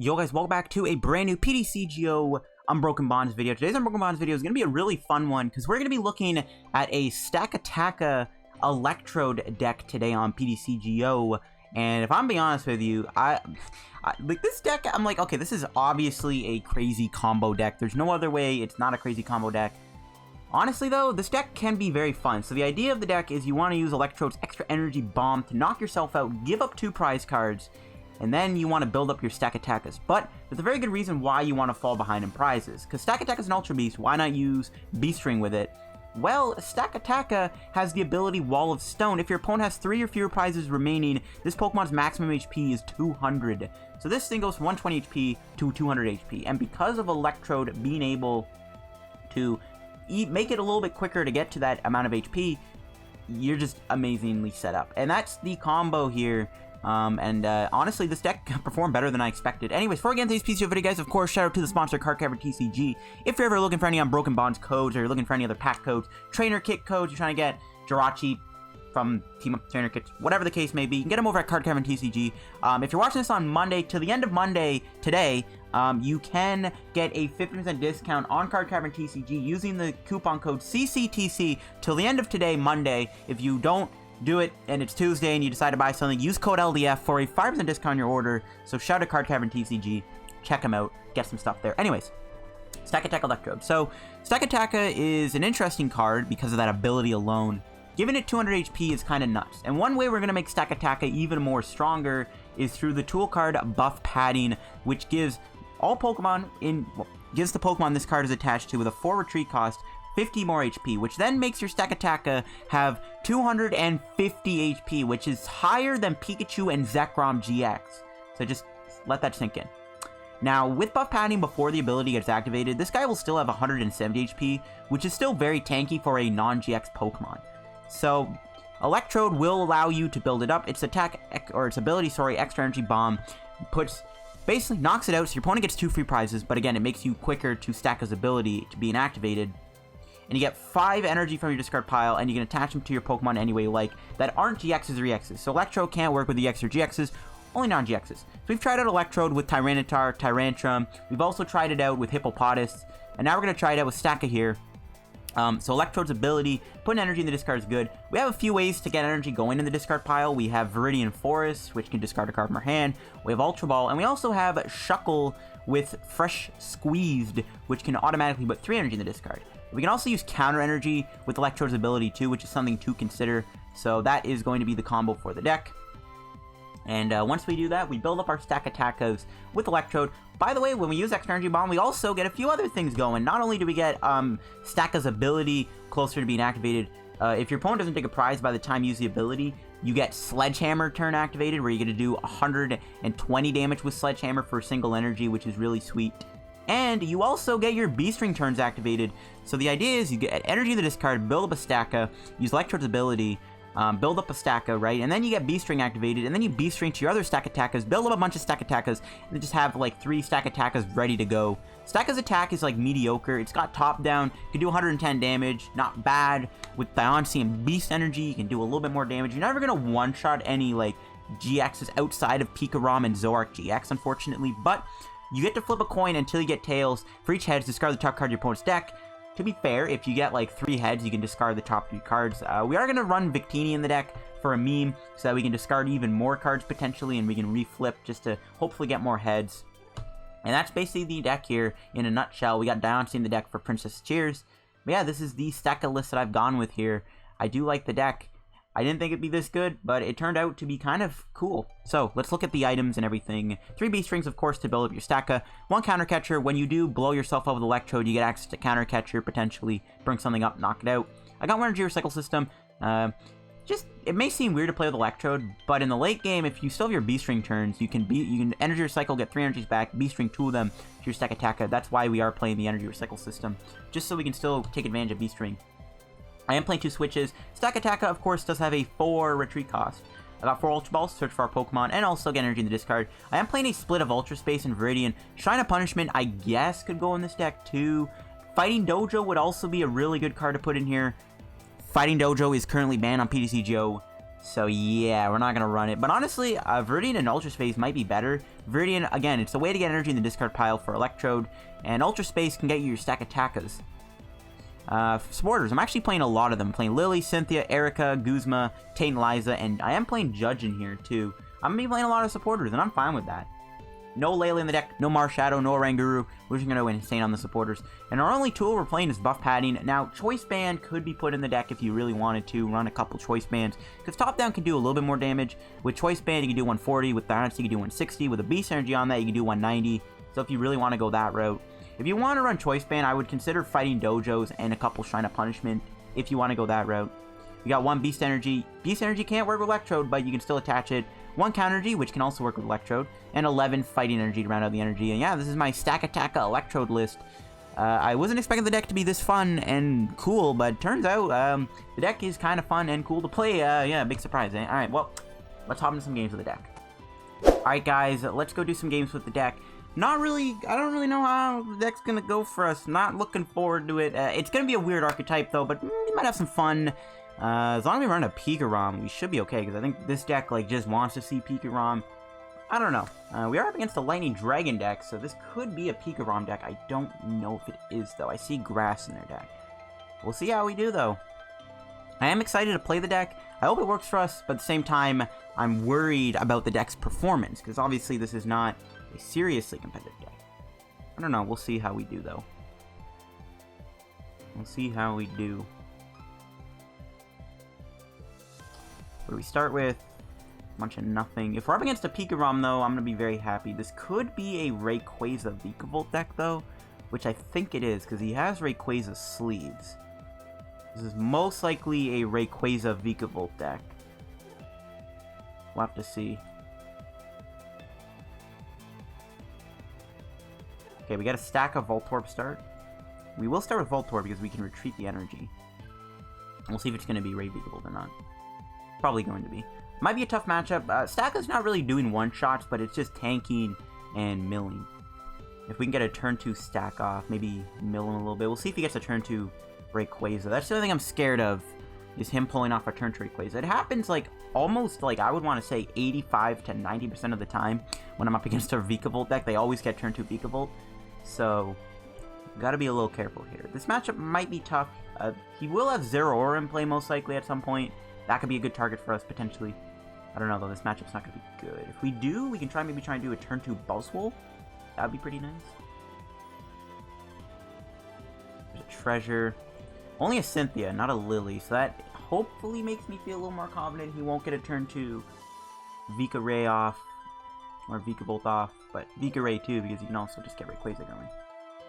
Yo guys, welcome back to a brand new PTCGO Unbroken Bonds video. Today's Unbroken Bonds video is going to be a really fun one because we're going to be looking at a Stakataka Electrode deck today on PTCGO. And if I'm being honest with you, I like this deck. I'm like, okay, this is obviously a crazy combo deck. There's no other way it's not a crazy combo deck. Honestly though, this deck can be very fun. So the idea of the deck is you want to use Electrode's extra energy bomb to knock yourself out, give up 2 prize cards, and then you want to build up your Stakatakas. But there's a very good reason why you want to fall behind in prizes. Because Stakataka is an Ultra Beast, why not use Beast Ring with it? Well, Stakataka has the ability Wall of Stone. If your opponent has 3 or fewer prizes remaining, this Pokemon's maximum HP is 200. So this thing goes from 120 HP to 200 HP. And because of Electrode being able to make it a little bit quicker to get to that amount of HP, you're just amazingly set up. And that's the combo here. Honestly, this deck performed better than I expected. Anyways, before we get into these PTCGO video, guys, of course, shout out to the sponsor, Counter Catcher TCG. If you're ever looking for any Unbroken Bonds codes, or you're looking for any other pack codes, trainer kit codes, you're trying to get Jirachi from Team Up Trainer Kits, whatever the case may be, you can get them over at Counter Catcher TCG. If you're watching this on Monday, to the end of Monday, today, you can get a 50% discount on Counter Catcher TCG using the coupon code CCTC till the end of today, Monday. If you don't do it and it's Tuesday and you decide to buy something, use code LDF for a 5% discount on your order. So shout out to Counter Catcher TCG, check them out, get some stuff there. Anyways, Stakataka Electrode. So Stakataka is an interesting card because of that ability alone. Giving it 200 HP is kind of nuts. And one way we're going to make Stakataka even more stronger is through the tool card Buff Padding, which gives all Pokemon gives the Pokemon this card is attached to with a 4 retreat cost 50 more HP, which then makes your Stakataka have 250 HP, which is higher than Pikachu and Zekrom GX. So just let that sink in. Now, with Buff Padding before the ability gets activated, this guy will still have 170 HP, which is still very tanky for a non-GX Pokemon. So, Electrode will allow you to build it up. Its attack, or its ability, sorry, Extra Energy Bomb, basically knocks it out, so your opponent gets 2 free prizes, but again, it makes you quicker to stack his ability to be inactivated. And you get 5 energy from your discard pile, and you can attach them to your Pokemon anyway you like, that aren't GXs or EXs. So Electrode can't work with EX or GXs, only non-GXs. So we've tried out Electrode with Tyranitar, Tyrantrum, we've also tried it out with Hippopotas, and now we're going to try it out with Staka here. So Electrode's ability, putting energy in the discard is good. We have a few ways to get energy going in the discard pile. We have Viridian Forest, which can discard a card from our hand. We have Ultra Ball, and we also have Shuckle with Fresh Squeezed, which can automatically put 3 energy in the discard. We can also use Counter Energy with Electrode's ability too, which is something to consider. So that is going to be the combo for the deck. And once we do that, we build up our Stakatakas with Electrode. By the way, when we use Extra Energy Bomb, we also get a few other things going. Not only do we get Staka's ability closer to being activated, if your opponent doesn't take a prize by the time you use the ability, you get Sledgehammer turn activated, where you get to do 120 damage with Sledgehammer for single energy, which is really sweet. And you also get your Beast Ring turns activated. So the idea is you get energy in the discard, build up a Staka, use Electrode's ability, build up a Staka, right? And then you get Beast Ring activated, and then you Beast Ring to your other Stakatakas, build up a bunch of Stakatakas, and then just have like 3 Stakatakas ready to go. Staka's attack is like mediocre. It's got top down, you can do 110 damage, not bad. With Diancie and Beast Energy, you can do a little bit more damage. You're never gonna one-shot any like GXs outside of Pikarom and Zoroark GX, unfortunately, but you get to flip a coin until you get tails. For each heads, discard the top card of your opponent's deck. To be fair, if you get like 3 heads, you can discard the top 3 cards. We are going to run Victini in the deck for a meme, so that we can discard even more cards potentially, and we can reflip just to hopefully get more heads. And that's basically the deck here in a nutshell. We got Diancie in the deck for Princess Cheers. But yeah, this is the Staka list that I've gone with here. I do like the deck. I didn't think it'd be this good, but it turned out to be kind of cool. So, let's look at the items and everything. 3 Beast Rings, of course, to build up your Staka. 1 Counter Catcher. When you do blow yourself up with Electrode, you get access to Counter Catcher, potentially bring something up, knock it out. I got 1 Energy Recycle System. It may seem weird to play with Electrode, but in the late game, if you still have your Beast Ring turns, you can Energy Recycle, get 3 energies back, Beast Ring 2 of them to your Stakataka. That's why we are playing the Energy Recycle System, just so we can still take advantage of Beast Ring. I am playing 2 switches. Stakataka, of course, does have a 4 retreat cost. I got 4 Ultra Balls to search for our Pokemon, and also get energy in the discard. I am playing a split of Ultra Space and Viridian. Shrine of Punishment, I guess, could go in this deck too. Fighting Dojo would also be a really good card to put in here. Fighting Dojo is currently banned on PTCGO. So yeah, we're not going to run it. But honestly, Viridian and Ultra Space might be better. Viridian, again, it's a way to get energy in the discard pile for Electrode. And Ultra Space can get you your Stakatakas. Supporters, I'm actually playing a lot of them. I'm playing Lillie, Cynthia, Erika, Guzma, Tate Liza, and I am playing Judge in here too. I'm going to be playing a lot of supporters, and I'm fine with that. No Lillie in the deck, no Marshadow, no Oranguru. We're just going to go insane on the supporters. And our only tool we're playing is Buff Padding. Now, Choice Band could be put in the deck if you really wanted to. Run a couple Choice Bands. Because Top Down can do a little bit more damage. With Choice Band, you can do 140. With Diancie, you can do 160. With a Beast Energy on that, you can do 190. So if you really want to go that route. If you want to run Choice Band, I would consider fighting Dojos and a couple Shrine of Punishment. If you want to go that route. You got one Beast Energy. Beast Energy can't work with Electrode, but you can still attach it. One Counter Energy, which can also work with Electrode, and 11 Fighting Energy to round out the energy. And yeah, this is my Stakataka Electrode list. I wasn't expecting the deck to be this fun and cool, but turns out the deck is kind of fun and cool to play. Yeah, big surprise, eh? Alright, well, let's hop into some games with the deck. Alright, guys, let's go do some games with the deck. I don't really know how the deck's gonna go for us. Not looking forward to it. It's gonna be a weird archetype, though, but we might have some fun. As long as we run a Pikarom, we should be okay, because I think this deck, like, just wants to see Pikarom. I don't know. We are up against a Lightning Dragon deck, so this could be a Pikarom deck. I don't know if it is, though. I see Grass in their deck. We'll see how we do, though. I am excited to play the deck. I hope it works for us, but at the same time, I'm worried about the deck's performance, because obviously this is not a seriously competitive deck. I don't know. We'll see how we do, though. We'll see how we do. What do we start with? A bunch of nothing. If we're up against a Pikarom, though, I'm going to be very happy. This could be a Rayquaza Vikavolt deck, though, which I think it is, because he has Rayquaza sleeves. This is most likely a Rayquaza Vikavolt deck. We'll have to see. Okay, we got a stack of Voltorb start. We will start with Voltorb because we can retreat the energy. We'll see if it's going to be Ray Vikavolt or not. Probably going to be. Might be a tough matchup. Staka's not really doing one-shots, but it's just tanking and milling. If we can get a turn 2 stack off, maybe mill him a little bit. We'll see if he gets a turn 2 Rayquaza. That's the only thing I'm scared of, is him pulling off a turn 2 Rayquaza. It happens, like, almost, like, I would want to say 85 to 90% of the time when I'm up against a Vikavolt deck. They always get turn 2 Vikavolt. So, gotta be a little careful here. This matchup might be tough. He will have Zeraora in play most likely at some point. That could be a good target for us, potentially. I don't know, though. This matchup's not going to be good. If we do, we can maybe try and do a turn 2 Buzzwole. That would be pretty nice. There's a Treasure. Only a Cynthia, not a Lillie. So that hopefully makes me feel a little more confident he won't get a turn 2 Vika Ray off. Or Vikavolt off. But Vika Ray, too, because you can also just get Rayquaza going.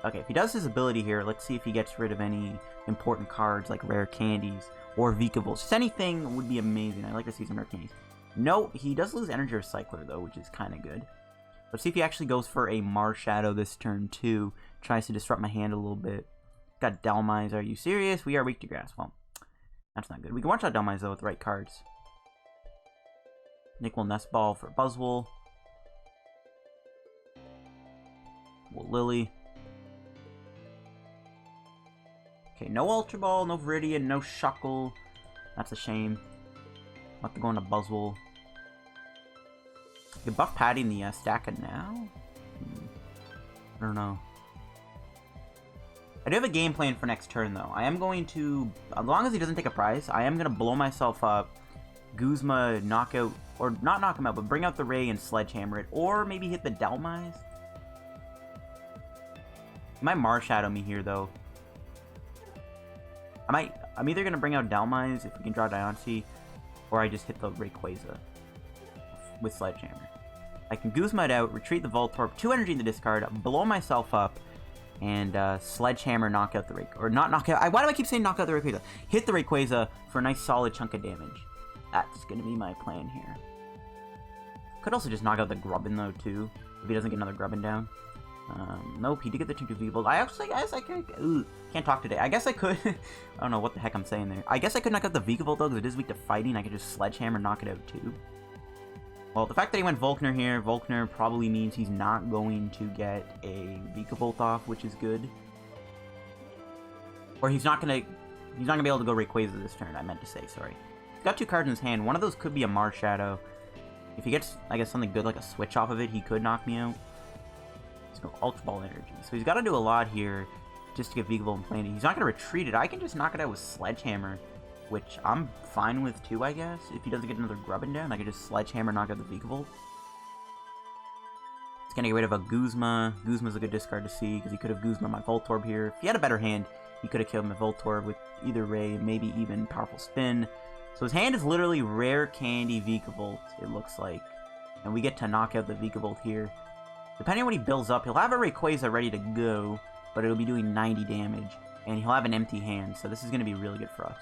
Okay, if he does his ability here, let's see if he gets rid of any important cards like Rare Candies or Vikavolt. Just anything would be amazing. I'd like to see some Rare Candies. No, he does lose Energy Recycler, though, which is kind of good. Let's see if he actually goes for a Marshadow this turn, too. Tries to disrupt my hand a little bit. Got Dhelmise. Are you serious? We are weak to Grass. Well, that's not good. We can watch out Dhelmise, though, with the right cards. Nick will Nest Ball for Buzzwole. Well, Lillie. Okay, no Ultra Ball, no Viridian, no Shuckle. That's a shame. I'll have to go into Buzzwole. You Buff Padding the Staka now? I don't know. I do have a game plan for next turn, though. I am going to, as long as he doesn't take a prize, I am going to blow myself up, Guzma knockout, or not knock him out, but bring out the Ray and Sledgehammer it, or maybe hit the Dhelmise. He might Marshadow me here, though. I'm either going to bring out Dhelmise if we can draw Diancie, or I just hit the Rayquaza with Sledgehammer. I can Guzma it out, retreat the Voltorb, 2 energy in the discard, blow myself up, and Sledgehammer knock out the Rayquaza. Or not knock out. Why do I keep saying knock out the Rayquaza? Hit the Rayquaza for a nice solid chunk of damage. That's going to be my plan here. Could also just knock out the Grubbin, though, too, if he doesn't get another Grubbin down. Nope, he did get the 2-2 Vikavolt. I guess I could. Ooh, can't talk today. I guess I could. I don't know what the heck I'm saying there. I guess I could knock out the Vikavolt, though, because it is weak to fighting. I could just Sledgehammer knock it out, too. Well, the fact that he went Volkner here, Volkner probably means he's not going to get a Vikavolt off, which is good. Or he's not gonna be able to go Rayquaza this turn, I meant to say, sorry. He's got 2 cards in his hand. One of those could be a Marshadow. If he gets, I guess, something good like a switch off of it, he could knock me out. Let's go Ultra Ball Energy. So he's got to do a lot here just to get Vikavolt implanted. He's not going to retreat it. I can just knock it out with Sledgehammer, which I'm fine with too, I guess. If he doesn't get another Grubbin down, I can just Sledgehammer knock out the Vikavolt. He's going to get rid of a Guzma. Guzma's a good discard to see because he could have Guzma my Voltorb here. If he had a better hand, he could have killed my Voltorb with either Ray, maybe even Powerful Spin. So his hand is literally Rare Candy Vikavolt, it looks like. And we get to knock out the Vikavolt here. Depending on what he builds up, he'll have a Rayquaza ready to go, but it'll be doing 90 damage. And he'll have an empty hand, so this is going to be really good for us.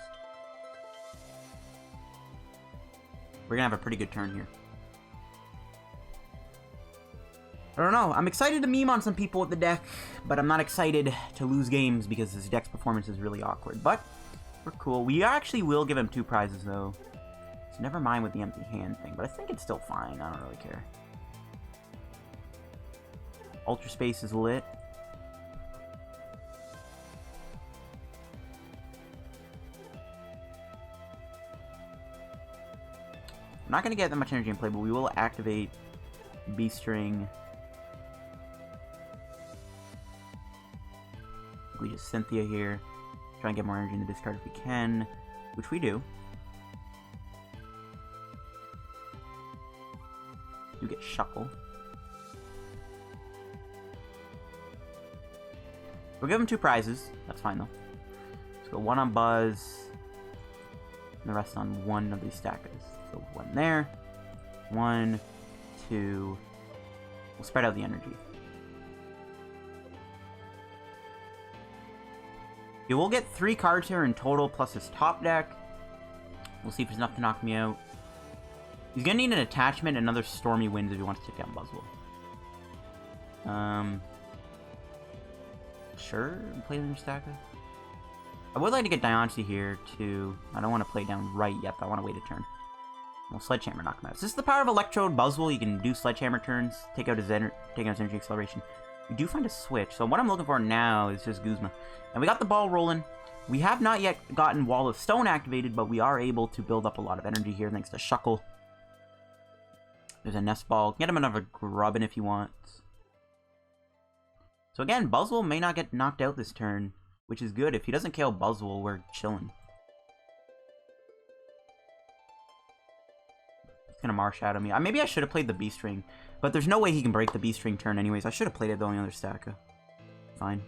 We're going to have a pretty good turn here. I don't know. I'm excited to meme on some people with the deck, but I'm not excited to lose games because this deck's performance is really awkward. But we're cool. We actually will give him 2 prizes, though. So never mind with the empty hand thing, but I think it's still fine. I don't really care. Ultra Space is lit. I'm not going to get that much energy in play, but we will activate Beast Ring. We just Cynthia here. Try and get more energy in the discard if we can, which we do. You get Shuckle. We'll give him 2 prizes. That's fine, though. Let's go 1 on Buzz, and the rest on 1 of these stackers. So 1 there. 1, 2. We'll spread out the energy. You will get 3 cards here in total, plus his top deck. We'll see if there's enough to knock me out. He's gonna need an attachment and another Stormy Winds if he wants to take down Buzzwole. Sure, play them stacker. I would like to get Diancie here, too. I don't want to play down right yet, but I want to wait a turn. We'll Sledgehammer knock him out. Is this the power of Electrode Buzzwole? You can do Sledgehammer turns, take out his energy acceleration. We do find a switch, so what I'm looking for now is just Guzma. And we got the ball rolling. We have not yet gotten Wall of Stone activated, but we are able to build up a lot of energy here thanks to Shuckle. There's a Nest Ball. Get him another Grubbin if he wants. So again, Buzzwole may not get knocked out this turn, which is good. If he doesn't KO Buzzwole, we're chilling. He's gonna Marshadow me. Maybe I should have played the Beast Ring, but there's no way he can break the Beast Ring turn anyways. I should have played it though on the other stacker. Fine.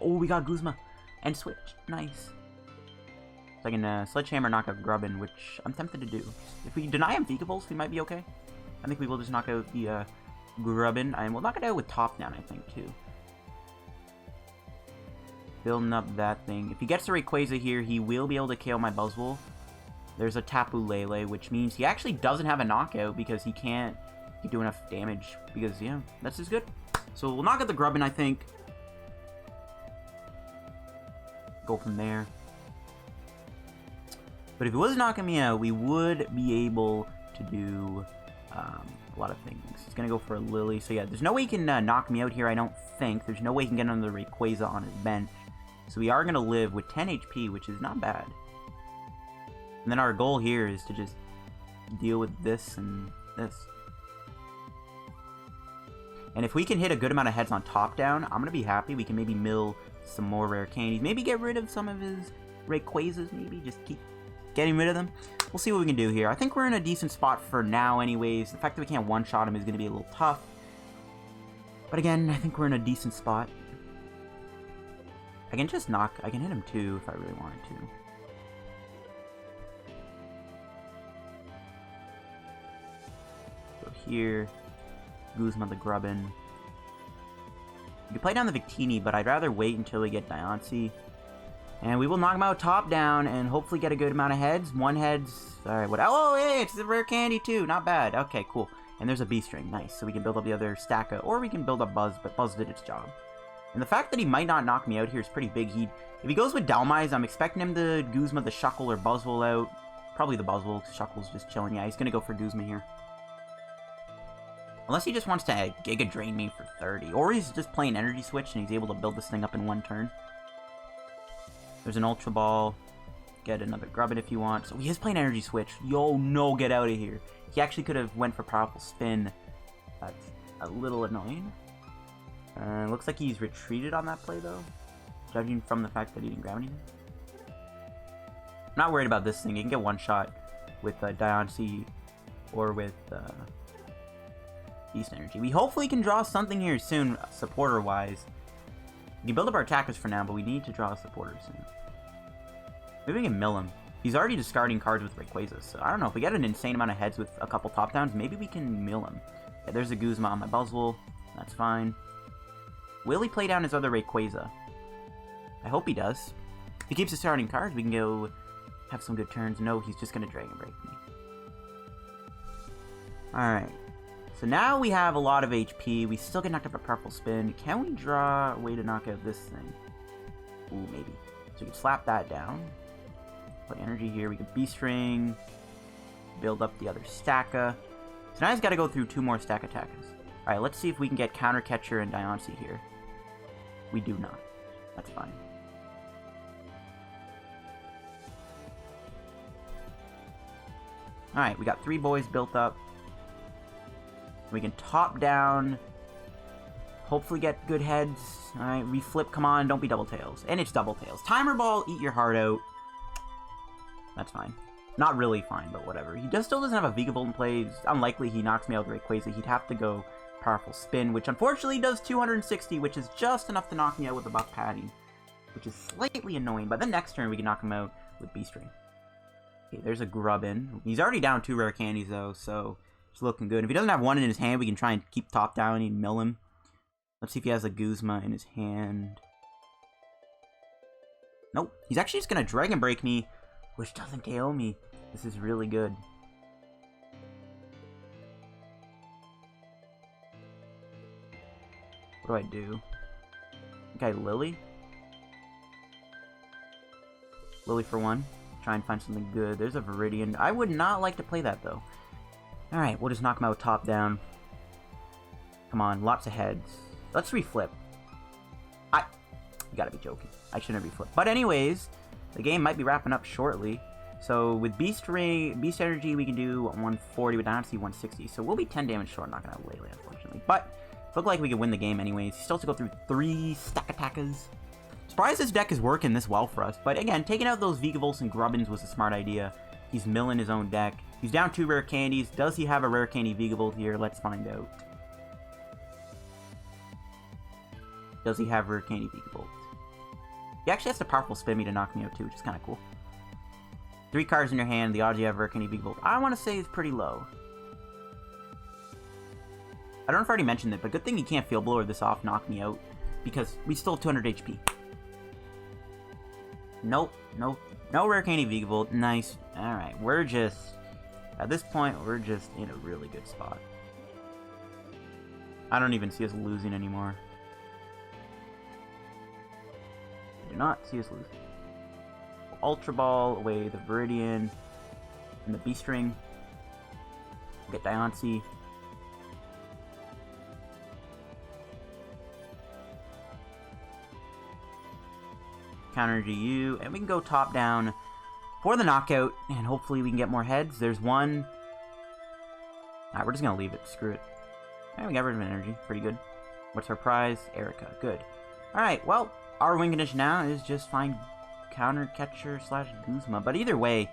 Oh, we got Guzma. And switch. Nice. So I can Sledgehammer knock out Grubbin, which I'm tempted to do. If we deny him Vikavolt, we might be okay. I think we will just knock out the Grubbin, and we'll knock it out with top down, I think, too. Building up that thing. If he gets the Rayquaza here, he will be able to KO my Buzzwole. There's a Tapu Lele, which means he actually doesn't have a knockout because he can't do enough damage. Because, yeah, that's just good. So we'll knock out the Grubbin, I think. Go from there. But if it was knocking me out, we would be able to do a lot of things. It's going to go for a Lillie. So yeah, there's no way he can knock me out here, I don't think. There's no way he can get another Rayquaza on his bench. So we are going to live with 10 HP, which is not bad. And then our goal here is to just deal with this and this. And if we can hit a good amount of heads on top down, I'm going to be happy. We can maybe mill some more rare candies. Maybe get rid of some of his Rayquazas, maybe. Just keep getting rid of them. We'll see what we can do here. I think we're in a decent spot for now anyways. The fact that we can't one-shot him is going to be a little tough. But again, I think we're in a decent spot. I can just knock. I can hit him too if I really wanted to. Go here. Guzma the Grubbin. You can play down the Victini, but I'd rather wait until we get Diancie. And we will knock him out top down and hopefully get a good amount of heads. 1 heads. Alright, what? Oh, hey, it's the rare candy too. Not bad. Okay, cool. And there's a Beast Ring. Nice. So we can build up the other stacker. Or we can build up Buzz, but Buzz did its job. And the fact that he might not knock me out here is pretty big. If he goes with Dhelmise, I'm expecting him to Guzma the Shuckle or Buzzwole out. Probably the Buzzwole, because Shuckle's just chilling. Yeah, he's going to go for Guzma here. Unless he just wants to Giga Drain me for 30. Or he's just playing Energy Switch and he's able to build this thing up in 1 turn. There's an Ultra Ball. get another Grubbin if you want. So he is playing Energy Switch. Yo, no, get out of here. He actually could have went for Powerful Spin. That's a little annoying. Looks like he's retreated on that play, though. Judging from the fact that he didn't grab anything. I'm not worried about this thing. You can get one shot with Diancie or with Beast Energy. We hopefully can draw something here soon, supporter-wise. We can build up our attackers for now, but we need to draw a supporter soon. Maybe we can mill him. He's already discarding cards with Rayquaza, so I don't know. If we get an insane amount of heads with a couple top downs, maybe we can mill him. Yeah, there's a Guzma on my Buzzwole. That's fine. Will he play down his other Rayquaza? I hope he does. If he keeps discarding cards, we can go have some good turns. No, he's just going to Dragon Break me. Alright. So now we have a lot of HP. We still get knocked up at Purple Spin. Can we draw a way to knock out this thing? Ooh, maybe. So we can slap that down. Put energy here. We can Beast Ring. Build up the other Staka. So now he's got to go through 2 more Stakatakas. Alright, let's see if we can get Counter Catcher and Diancie here. We do not. That's fine. Alright, we got 3 boys built up. We can top down. Hopefully get good heads. Alright, reflip. Come on, don't be double tails. And it's double tails. Timer Ball, eat your heart out. That's fine. Not really fine, but whatever. He still doesn't have a Vigavolt in play. It's unlikely he knocks me out with Rayquaza. He'd have to go Powerful Spin, which unfortunately does 260, which is just enough to knock me out with a Buff Padding, which is slightly annoying. But the next turn, we can knock him out with Beast Ring. Okay, there's a Grubbin. He's already down 2 rare candies, though, so it's looking good. If he doesn't have one in his hand, we can try and keep top down and mill him. Let's see if he has a Guzma in his hand. Nope. He's actually just going to Dragon Break me, which doesn't KO me. This is really good. What do I do? Okay, Lillie. Lillie for 1. Try and find something good. There's a Viridian. I would not like to play that, though. Alright, we'll just knock him out top down. Come on, lots of heads. Let's reflip. You gotta be joking. I shouldn't reflip. But anyways, the game might be wrapping up shortly. So with Beast Ring, Beast Energy, we can do 140 with Diancie 160. So we'll be 10 damage short, not gonna Lillie, unfortunately. But it looked like we could win the game anyways. He still has to go through 3 Stakatakas. Surprised this deck is working this well for us. But again, taking out those Vigavolts and Grubbins was a smart idea. He's milling his own deck. He's down 2 rare candies. Does he have a rare candy Vigavolt here? Let's find out. Does he have rare candy Vigavolt? He actually has to Powerful Spin me to knock me out too, which is kind of cool. 3 cards in your hand, the odds you have rare candy Vigavolt, I want to say is pretty low. I don't know if I already mentioned it, but good thing he can't Field Blower this off, knock me out, because we still have 200 HP. Nope, no rare candy Vigavolt. Nice. Alright, we're just, at this point, we're just in a really good spot. I don't even see us losing anymore. I do not see us losing. Ultra Ball away the Viridian and the Beast Ring. We'll get Diancie. Counter TEU, and we can go top down for the knockout, and hopefully we can get more heads. There's one. Alright, we're just gonna leave it. Screw it. Alright, we got rid of energy. Pretty good. What's our prize? Erika. Good. Alright, well, our win condition now is just find Counter Catcher / Guzma. But either way,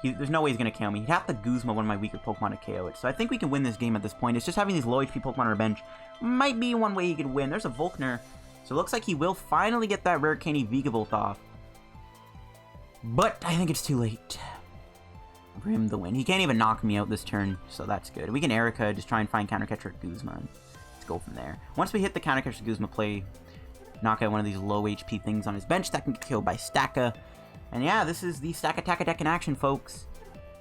there's no way he's gonna KO me. He'd have to Guzma one of my weaker Pokemon to KO it. So I think we can win this game at this point. It's just having these low HP Pokemon on our bench might be one way he could win. There's a Volkner. So it looks like he will finally get that rare candy Vigavolt off. But I think it's too late for him to win. He can't even knock me out this turn, so that's good. We can Erika, just try and find Counter Catcher Guzma. Let's go from there. Once we hit the Counter Catcher Guzma play, knock out one of these low HP things on his bench that can get killed by Staka. And yeah, this is the Stakataka deck in action, folks.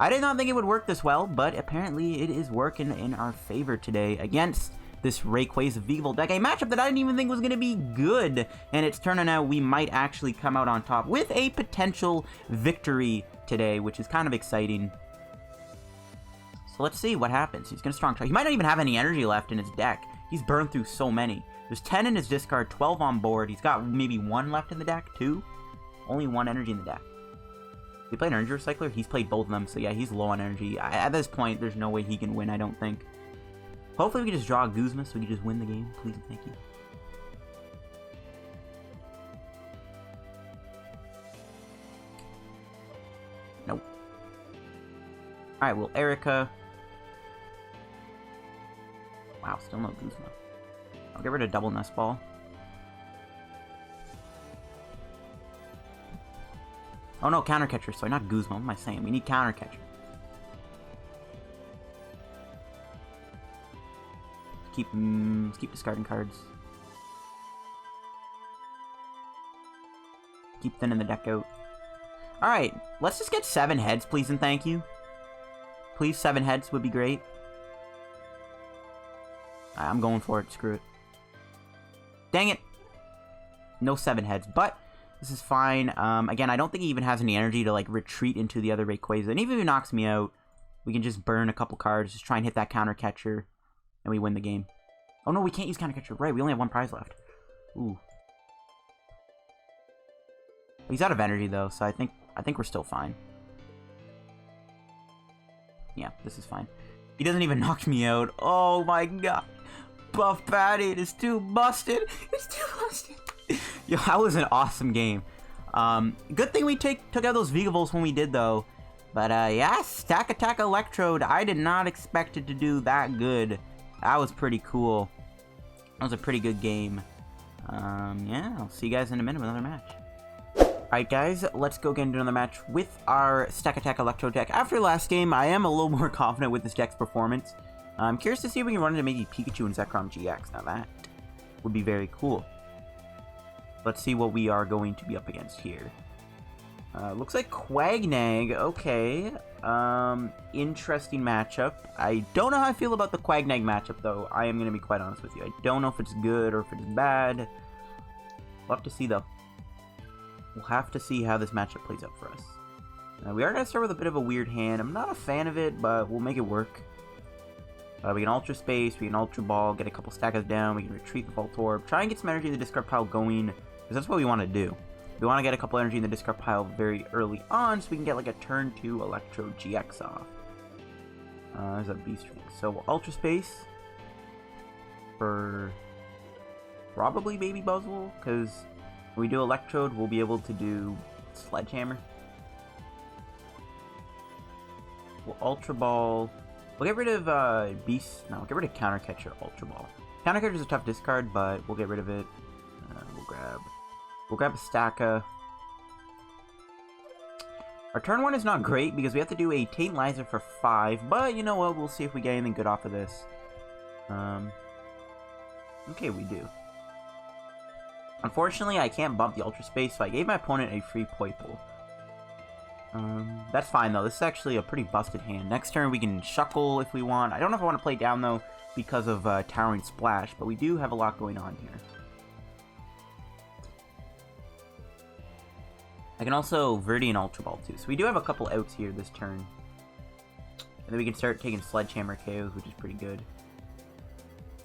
I did not think it would work this well, but apparently it is working in our favor today against this Rayquaza Vigavolt deck, a matchup that I didn't even think was going to be good, and it's turning out we might actually come out on top with a potential victory today, which is kind of exciting. So let's see what happens. He's going to strong try. He might not even have any energy left in his deck. He's burned through so many. There's 10 in his discard, 12 on board. He's got maybe 1 left in the deck, 2. Only 1 energy in the deck. He played Energy Recycler? He's played both of them, so yeah, he's low on energy. At this point, there's no way he can win, I don't think. Hopefully we can just draw a Guzma so we can just win the game. Please and thank you. Nope. Alright, well, Erika. Wow, still no Guzma. I'll get rid of double Nest Ball. Oh no, Counter Catcher, sorry, not Guzma. What am I saying? We need Counter Catcher. Let's keep discarding cards. Keep thinning the deck out. Alright, let's just get 7 heads, please and thank you. Please, 7 heads would be great. I'm going for it, screw it. Dang it! No 7 heads, but this is fine. Again, I don't think he even has any energy to, like, retreat into the other Rayquaza. And even if he knocks me out, we can just burn a couple cards, just try and hit that Counter Catcher, and we win the game. Oh no, we can't use Counter Catcher. Right, we only have 1 prize left. Ooh. He's out of energy, though, so I think we're still fine. Yeah, this is fine. He doesn't even knock me out. Oh my god. Buff Padding is too busted. It's too busted. Yo, that was an awesome game. Good thing we took out those Vegables when we did, though. But, yeah, Stakataka Electrode. I did not expect it to do that good. That was pretty cool. That was a pretty good game. Yeah, I'll see you guys in a minute with another match. Alright, guys, let's go get into another match with our Stakataka Electrode deck. After last game, I am a little more confident with this deck's performance. I'm curious to see if we can run into maybe Pikachu and Zekrom GX. Now, that would be very cool. Let's see what we are going to be up against here. Looks like Quagnag. Okay. Interesting matchup. I don't know how I feel about the Quagnag matchup, though. I am going to be quite honest with you. I don't know if it's good or if it's bad. We'll have to see, though. We'll have to see how this matchup plays out for us. We are going to start with a bit of a weird hand. I'm not a fan of it, but we'll make it work. We can Ultra Space, we can Ultra Ball, get a couple Stackers down, we can retreat the Voltorb, try and get some energy in the discard pile going, because that's what we want to do. We want to get a couple energy in the discard pile very early on, so we can get like a turn 2 Electrode-GX off. There's a Beast Ring. So we'll Ultra Space for probably Baby Buzzwole, because when we do Electrode, we'll be able to do Sledgehammer. We'll Ultra Ball. We'll get rid of we'll get rid of Counter Catcher Ultra Ball. Counter Catcher is a tough discard, but we'll get rid of it. We'll grab a Staka. Our turn 1 is not great because we have to do a Tate Liza for 5, but you know what? We'll see if we get anything good off of this. Okay, we do. Unfortunately, I can't bump the Ultra Space, so I gave my opponent a free Poipole. That's fine, though. This is actually a pretty busted hand. Next turn, we can Shuckle if we want. I don't know if I want to play down, though, because of Towering Splash, but we do have a lot going on here. I can also Viridian Ultra Ball, too. So we do have a couple outs here this turn. And then we can start taking Sledgehammer KOs, which is pretty good.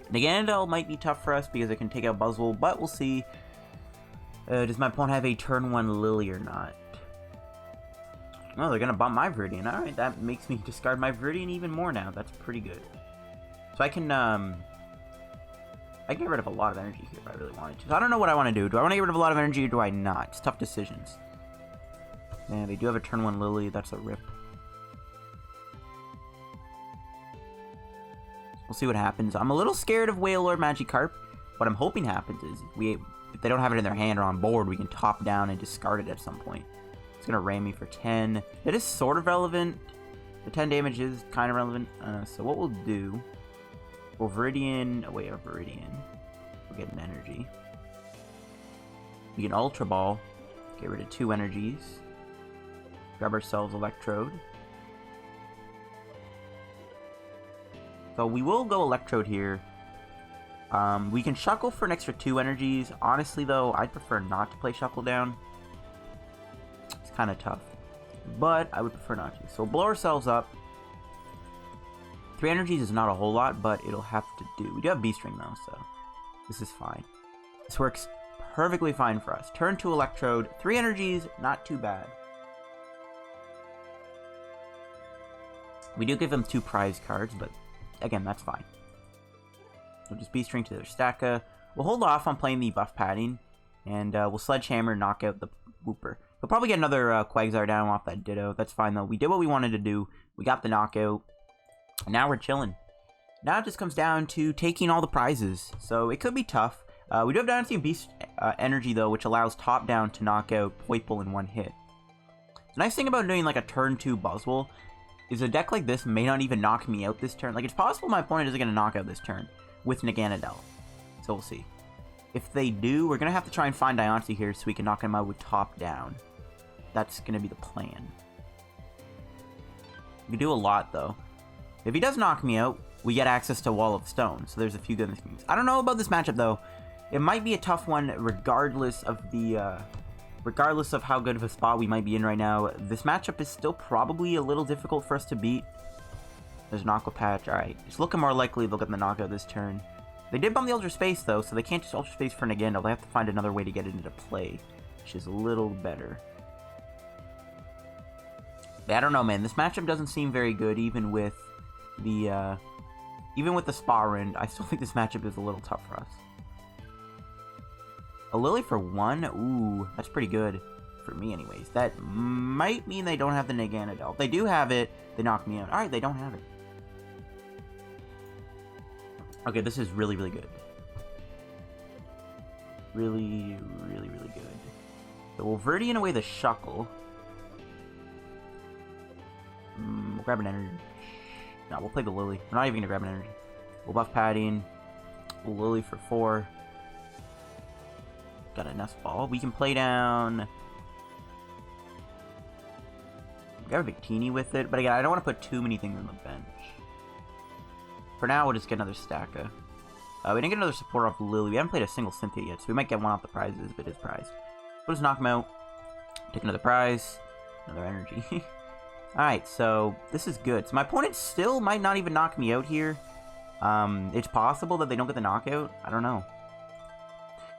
And again, it might be tough for us because it can take out Buzzwole, but we'll see. Does my opponent have a turn 1 Lillie or not? Oh, they're gonna bump my Viridian. Alright, that makes me discard my Viridian even more now. That's pretty good. So I can get rid of a lot of energy here if I really wanted to. So I don't know what I want to do. Do I want to get rid of a lot of energy or do I not? It's tough decisions. Yeah, they do have a turn 1 Lillie. That's a rip. We'll see what happens. I'm a little scared of Wailord Magikarp. What I'm hoping happens is if they don't have it in their hand or on board, we can top down and discard it at some point. It's going to ram me for 10. That is sort of relevant. The 10 damage is kind of relevant. So what we'll do, we'll Viridian away our Viridian. We'll get an energy. We can Ultra Ball. Get rid of 2 energies. Grab ourselves Electrode. So we will go Electrode here. We can Shuckle for an extra 2 energies. Honestly, though, I'd prefer not to play Shuckle down. It's kind of tough. But I would prefer not to. So we'll blow ourselves up. 3 energies is not a whole lot, but it'll have to do. We do have Beast Ring, though, so this is fine. This works perfectly fine for us. Turn 2 Electrode. 3 energies, not too bad. We do give him 2 prize cards, but again, that's fine. We'll just Beast Ring to their Staka. We'll hold off on playing the Buff Padding, and we'll Sledgehammer, knock out the Wooper. We'll probably get another Quagsire down off that Ditto. That's fine, though. We did what we wanted to do. We got the knockout. Now we're chilling. Now it just comes down to taking all the prizes. So it could be tough. We do have Diancie Beast Energy, though, which allows top-down to knock out Poipole in 1 hit. The nice thing about doing, like, a turn 2 Buzzwole is a deck like this may not even knock me out this turn. Like, it's possible my opponent isn't going to knock out this turn with Naganadel. So we'll see. If they do, we're going to have to try and find Diancie here so we can knock him out with top-down. That's going to be the plan. We can do a lot, though. If he does knock me out, we get access to Wall of Stone, so there's a few good things. I don't know about this matchup, though. It might be a tough one, regardless of the, regardless of how good of a spot we might be in right now. This matchup is still probably a little difficult for us to beat. There's an Aqua Patch. Alright, it's looking more likely they'll get the knockout this turn. They did bump the Ultra Space, though, so they can't just Ultra Space for Nagano. They have to find another way to get it into play, which is a little better. But I don't know, man. This matchup doesn't seem very good, even with the, Sparend. I still think this matchup is a little tough for us. A Lillie for 1? Ooh, that's pretty good. For me, anyways. That might mean they don't have the Naganadel. If they do have it, they knock me out. Alright, they don't have it. Okay, this is really, really good. Really, really, really good. So we'll Viridian away the Shuckle. We'll grab an energy. No, we'll play the Lillie. We're not even going to grab an energy. We'll Buff Padding. We'll Lillie for 4. Got a Nest Ball. We can play down... We got a Victini with it, but again, I don't want to put too many things on the bench. For now, we'll just get another Staka. We didn't get another support off Lillie. We haven't played a single Cynthia yet, so we might get one off the prizes if it is prized. We'll just knock him out. Take another prize. Another energy. Alright, so this is good. So my opponent still might not even knock me out here. It's possible that they don't get the knockout. I don't know.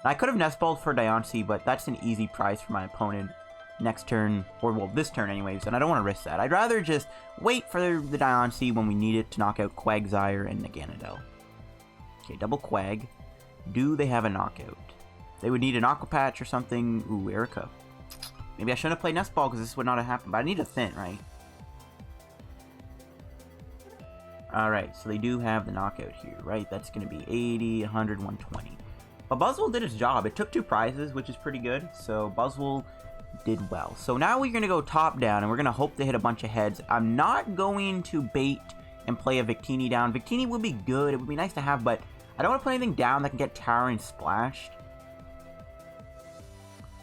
I could have Nest Balled for Diancie, but that's an easy prize for my opponent next turn, or well, this turn anyways, and I don't want to risk that. I'd rather just wait for the Diancie when we need it to knock out Quagsire and Naganadel. Okay, double Quag. Do they have a knockout? They would need an Aqua Patch or something. Ooh, Erika. Maybe I shouldn't have played Nest Ball because this would not have happened, but I need a Thin, right? Alright, so they do have the knockout here, right? That's going to be 80, 100, 120. But Buzzwole did its job. It took 2 prizes, which is pretty good. So Buzzwole did well. So now we're going to go top down, and we're going to hope to hit a bunch of heads. I'm not going to bait and play a Victini down. Victini would be good. It would be nice to have, but I don't want to put anything down that can get towering splashed.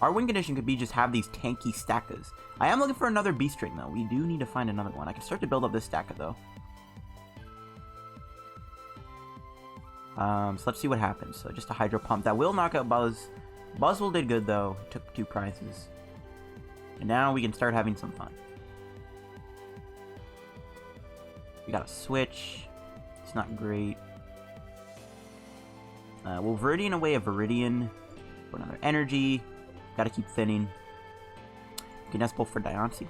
Our win condition could be just have these tanky Stakas. I am looking for another Beast Ring, though. We do need to find another one. I can start to build up this Staka, though. So let's see what happens. So just a Hydro Pump. That will knock out Buzz. Buzzwole did good, though. Took 2 prizes. And now we can start having some fun. We got a Switch. It's not great. We'll Viridian away a Viridian. For another energy. Gotta keep thinning. We can Nest Ball for Diancie.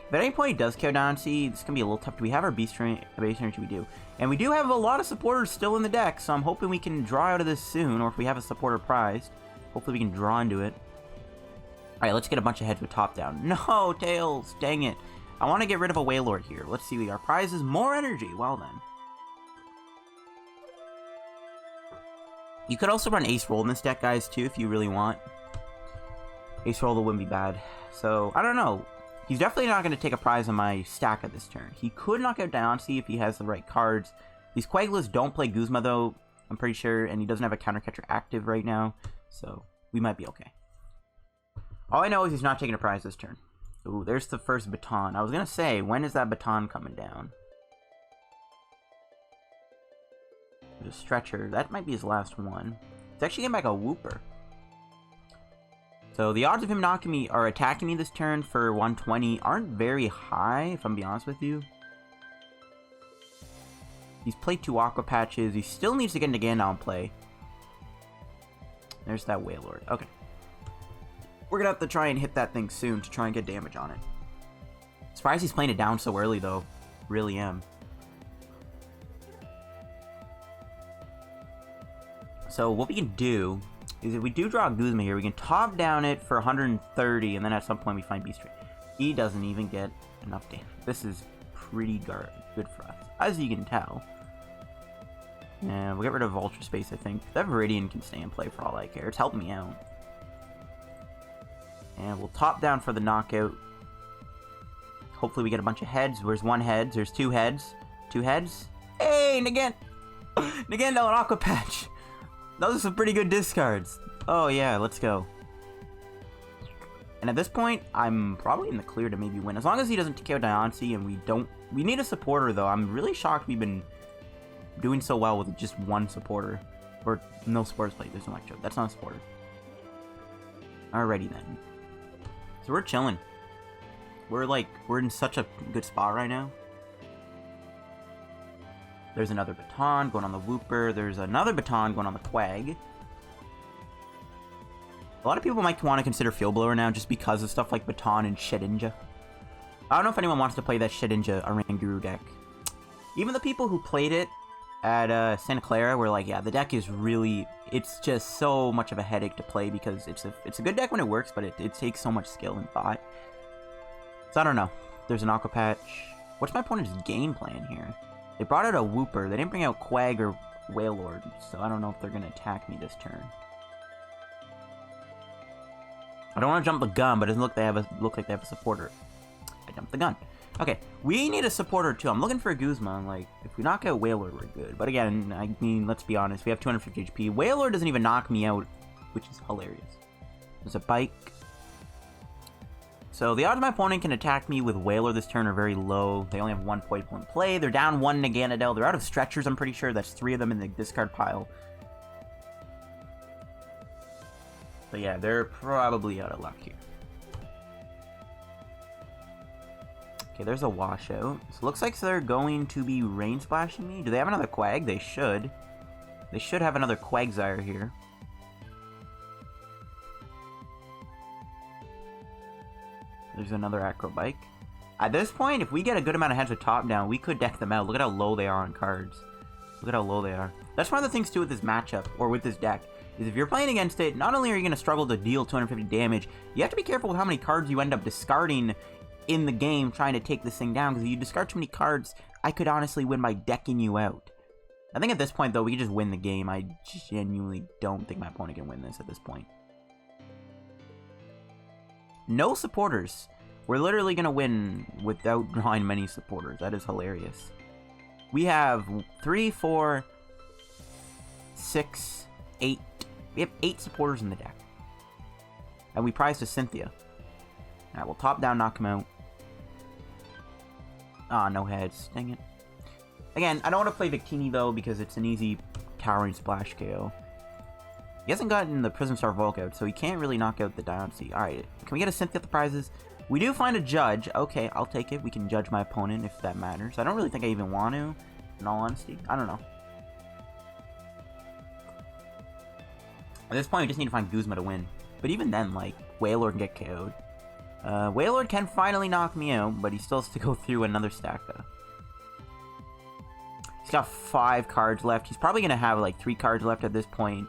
If at any point he does kill Diancie, it's going to be a little tough. Do we have our Beast Ring? Beast Energy? We do. And we do have a lot of supporters still in the deck, so I'm hoping we can draw out of this soon, or if we have a supporter prized, hopefully we can draw into it. Alright, let's get a bunch of heads with top down. No, Tails! Dang it. I want to get rid of a Wailord here. Let's see, our prize is more energy. Well then. You could also run Ace Roll in this deck, guys, too, if you really want. Ace Roll wouldn't be bad. So, I don't know. He's definitely not going to take a prize on my stack at this turn. He could knock out Diancie if he has the right cards. These Quaglas don't play Guzma, though, I'm pretty sure, and he doesn't have a Counter Catcher active right now, so we might be okay. All I know is he's not taking a prize this turn. Ooh, there's the first baton. I was going to say, when is that baton coming down? There's a Stretcher. That might be his last one. He's actually getting back a Wooper. So the odds of him knocking me or attacking me this turn for 120 aren't very high, if I'm being honest with you. He's played 2 Aqua Patches. He still needs to get Nagano in play. There's that Wailord. Okay. We're going to have to try and hit that thing soon to try and get damage on it. Surprised he's playing it down so early, though. Really am. So what we can do is if we do draw a Guzma here, we can top down it for 130, and then at some point we find Beast Ring. He doesn't even get enough damage. This is pretty good for us, as you can tell. And we'll get rid of Ultra Space, I think. That Viridian can stay and play for all I care. It's helping me out. And we'll top down for the knockout. Hopefully we get a bunch of heads. There's one head. There's two heads. Two heads. Hey, Nagant! Nagant, no, an Aqua Patch. Those are some pretty good discards. Oh yeah, let's go. And at this point, I'm probably in the clear to maybe win. As long as he doesn't TKO Diancie and we don't... We need a supporter, though. I'm really shocked we've been doing so well with just one supporter. Or no supporters played. There's no Electrode. That's not a supporter. Alrighty then. So we're chilling. We're in such a good spot right now. There's another baton going on the Wooper. There's another baton going on the Quag. A lot of people might want to consider Field Blower now just because of stuff like Baton and Shedinja. I don't know if anyone wants to play that Shedinja Oranguru deck. Even the people who played it at Santa Clara were like, yeah, the deck is really... It's just so much of a headache to play because it's a good deck when it works, but it takes so much skill and thought. So I don't know. There's an Aqua Patch. What's my opponent's game plan here? They brought out a Wooper. They didn't bring out Quag or Wailord, so I don't know if they're going to attack me this turn. I don't want to jump the gun, but it doesn't look like they have a supporter. I jumped the gun. Okay, we need a supporter too. I'm looking for a Guzma. Like, if we knock out Wailord, we're good. But again, I mean, let's be honest. We have 250 HP. Wailord doesn't even knock me out, which is hilarious. There's a bike. So the odds my opponent can attack me with Wailord this turn are very low. They only have one Poipo in play. They're down one Naganadel. They're out of stretchers, I'm pretty sure. That's 3 of them in the discard pile. But yeah, they're probably out of luck here. Okay, there's a washout. So it looks like they're going to be rain splashing me. Do they have another Quag? They should. They should have another Quagsire here. There's another Acrobike. At this point, if we get a good amount of heads with top down, we could deck them out. Look at how low they are on cards. Look at how low they are. That's one of the things too with this matchup, or with this deck, is if you're playing against it, not only are you going to struggle to deal 250 damage, you have to be careful with how many cards you end up discarding in the game trying to take this thing down, because if you discard too many cards, I could honestly win by decking you out. I think at this point, though, we can just win the game. I genuinely don't think my opponent can win this at this point. No supporters. We're literally going to win without drawing many supporters. That is hilarious. We have 3, 4, 6, 8. We have 8 supporters in the deck. And we prized a Cynthia. Alright, we'll top down, knock him out. Ah, no heads. Dang it. Again, I don't want to play Victini, though, because it's an easy Towering Splash KO. He hasn't gotten the Prism Star Volk out, so he can't really knock out the Diancie. Alright, can we get a Cynthia at the prizes? We do find a judge. Okay, I'll take it. We can judge my opponent if that matters. I don't really think I even want to, in all honesty. I don't know. At this point, we just need to find Guzma to win. But even then, like, Wailord can get KO'd. Wailord can finally knock me out, but he still has to go through another stack, though. He's got 5 cards left. He's probably going to have, like, 3 cards left at this point.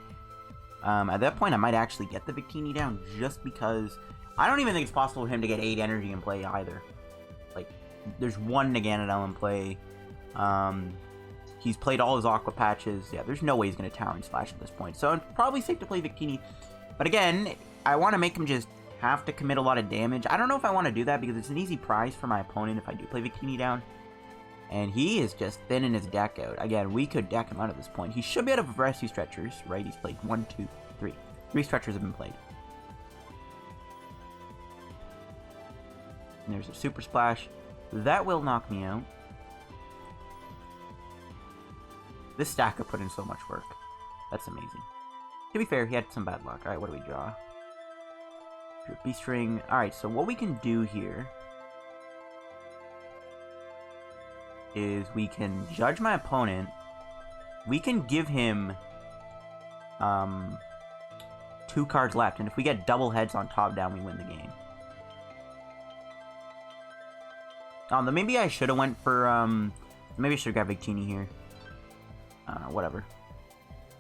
At that point, I might actually get the Victini down just because I don't even think it's possible for him to get 8 energy in play either. Like, there's one Naganadel in play. He's played all his Aqua Patches. Yeah, there's no way he's going to Towering Splash at this point. So it's probably safe to play Victini. But again, I want to make him just have to commit a lot of damage. I don't know if I want to do that because it's an easy prize for my opponent if I do play Victini down. And he is just thinning his deck out. Again, we could deck him out at this point. He should be out of rescue stretchers, right? He's played 1, 2, 3. 3 stretchers have been played. And there's a Super Splash. That will knock me out. This stacker put in so much work. That's amazing. To be fair, he had some bad luck. Alright, what do we draw? Beast Ring. Alright, so what we can do here is we can judge my opponent. We can give him 2 cards left, and if we get double heads on top down, we win the game. Oh, maybe I should have went for, maybe I should have grabbed Victini here. Whatever.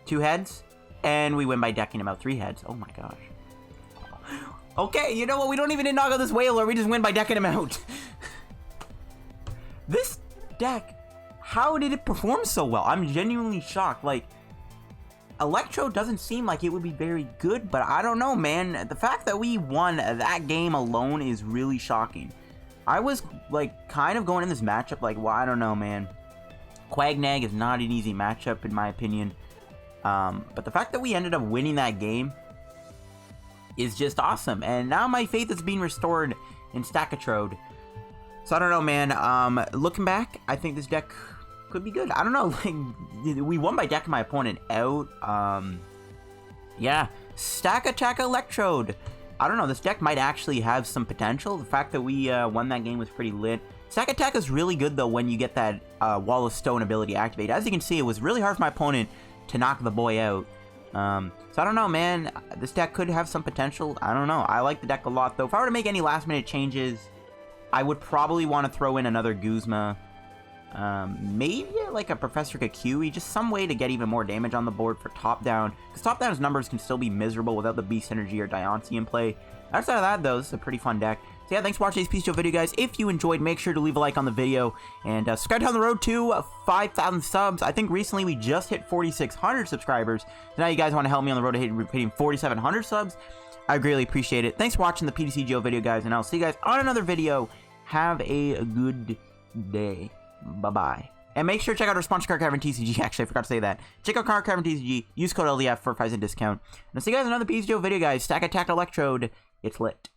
2 heads, and we win by decking him out 3 heads. Oh my gosh. Okay, you know what? We don't even need to knock out this Whaler. We just win by decking him out. This deck, how did it perform so well? I'm genuinely shocked. Like, Electrode doesn't seem like it would be very good, but I don't know, man. The fact that we won that game alone is really shocking. I was, like, kind of going in this matchup like, well, I don't know, man. Quagsire is not an easy matchup, in my opinion. But the fact that we ended up winning that game is just awesome. And now my faith is being restored in Stakataka. So I don't know, man. Looking back, I think this deck could be good. I don't know. Like, we won by decking my opponent out. Yeah. Stakataka Electrode. I don't know. This deck might actually have some potential. The fact that we won that game was pretty lit. Stakataka is really good, though, when you get that Wall of Stone ability activated. As you can see, it was really hard for my opponent to knock the boy out. So I don't know, man. This deck could have some potential. I don't know. I like the deck a lot, though. If I were to make any last-minute changes, I would probably want to throw in another Guzma. Maybe like a Professor Kikui. Just some way to get even more damage on the board for top-down. Because top-down's numbers can still be miserable without the Beast Energy or Diancie in play. Outside of that, though, this is a pretty fun deck. So yeah, thanks for watching this PTCGO video, guys. If you enjoyed, make sure to leave a like on the video. And subscribe down the road to 5,000 subs. I think recently we just hit 4,600 subscribers. So now you guys want to help me on the road to hitting 4,700 subs. I greatly appreciate it. Thanks for watching the PTCGO video, guys. And I'll see you guys on another video. Have a good day. Bye-bye. And make sure to check out our sponsor, Counter Catcher TCG. Actually, I forgot to say that. Check out Counter Catcher TCG. Use code LDF for a 5% discount. And I'll see you guys in another PTCGO video, guys. Stakataka Electrode. It's lit.